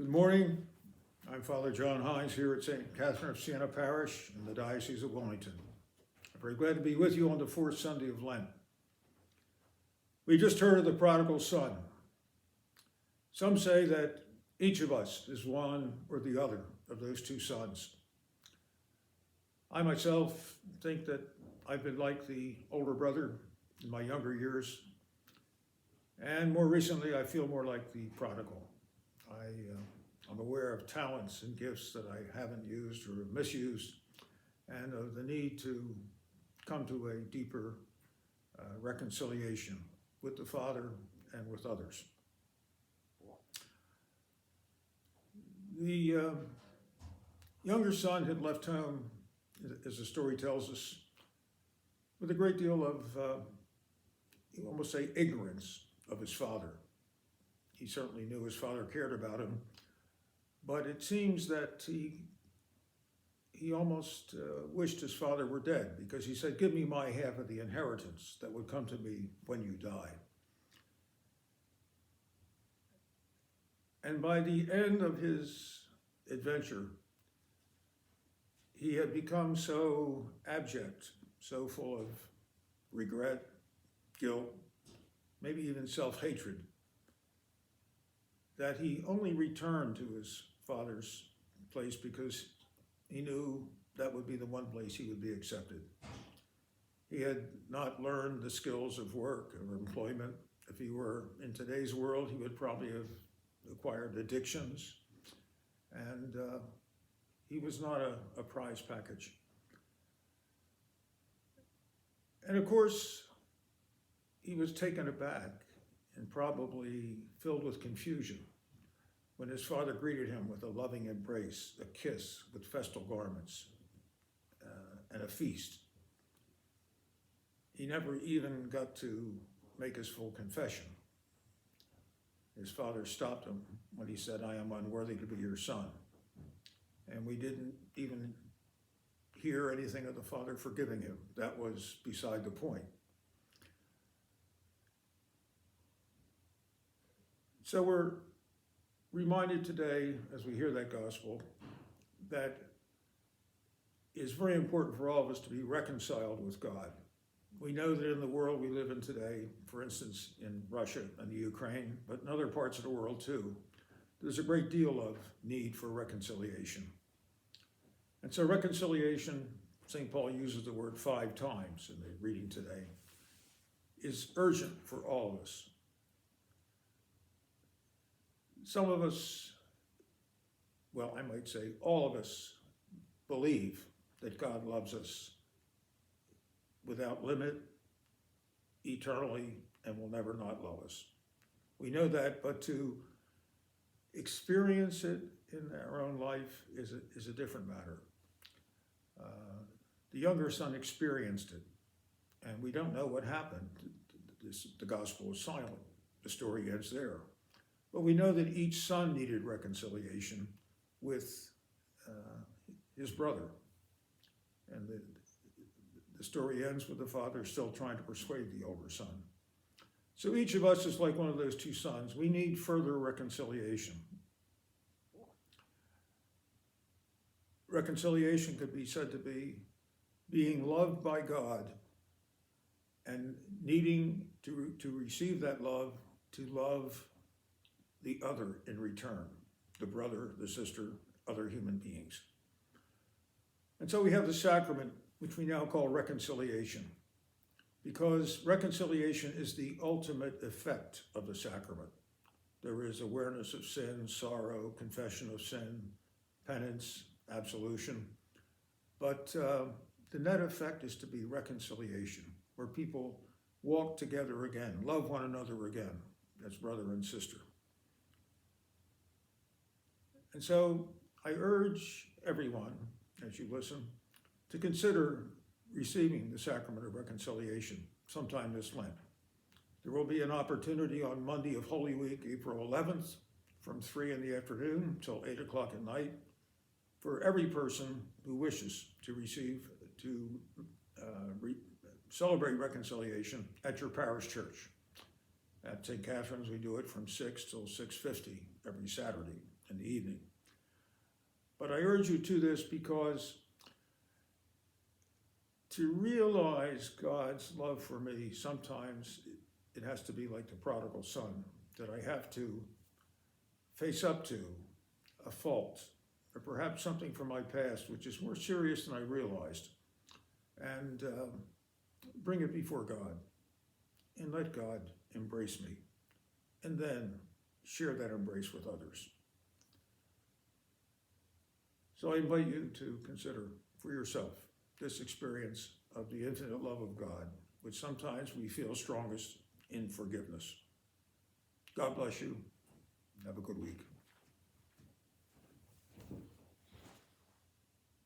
Good morning. I'm Father John Hynes here at St. Catherine of Siena Parish in the Diocese of Wellington. I'm very glad to be with you on the fourth Sunday of Lent. We just heard of the prodigal son. Some say that each of us is one or the other of those two sons. I myself think that I've been like the older brother in my younger years, and more recently I feel more like the prodigal. I'm aware of talents and gifts that I haven't used or misused, and of the need to come to a deeper reconciliation with the Father and with others. The younger son had left home, as the story tells us, with a great deal of, you almost say, ignorance of his father. He certainly knew his father cared about him, but it seems that he almost wished his father were dead, because he said, "Give me my half of the inheritance that would come to me when you die." And by the end of his adventure, he had become so abject, so full of regret, guilt, maybe even self-hatred, that he only returned to his father's place because he knew that would be the one place he would be accepted. He had not learned the skills of work or employment. If he were in today's world, he would probably have acquired addictions, and he was not a prize package. And of course, he was taken aback and probably filled with confusion when his father greeted him with a loving embrace, a kiss with festal garments, and a feast. He never even got to make his full confession. His father stopped him when he said, "I am unworthy to be your son." And we didn't even hear anything of the father forgiving him. That was beside the point. So we're reminded today, as we hear that gospel, that it's very important for all of us to be reconciled with God. We know that in the world we live in today, for instance, in Russia and the Ukraine, but in other parts of the world too, there's a great deal of need for reconciliation. And so reconciliation, St. Paul uses the word 5 times in the reading today, is urgent for all of us. Some of us, well, I might say all of us, believe that God loves us without limit, eternally, and will never not love us. We know that, but to experience it in our own life is a different matter. The younger son experienced it, and we don't know what happened. The gospel is silent. The story ends there. But we know that each son needed reconciliation with his brother. And the story ends with the father still trying to persuade the older son. So each of us is like one of those two sons. We need further reconciliation. Reconciliation could be said to be being loved by God and needing to receive that love, to love the other in return, the brother, the sister, other human beings. And so we have the sacrament, which we now call reconciliation, because reconciliation is the ultimate effect of the sacrament. There is awareness of sin, sorrow, confession of sin, penance, absolution, but the net effect is to be reconciliation, where people walk together again, love one another again as brother and sister. And so I urge everyone, as you listen, to consider receiving the sacrament of reconciliation sometime this Lent. There will be an opportunity on Monday of Holy Week, April 11th, from 3 in the afternoon till 8 o'clock at night, for every person who wishes to celebrate reconciliation at your parish church. At St. Catherine's, we do it from 6 till 6:50 every Saturday. in the evening. But I urge you to this because to realize God's love for me, sometimes it has to be like the prodigal son, that I have to face up to a fault, or perhaps something from my past, which is more serious than I realized, and bring it before God, and let God embrace me, and then share that embrace with others. So I invite you to consider for yourself this experience of the infinite love of God, which sometimes we feel strongest in forgiveness. God bless you. Have a good week.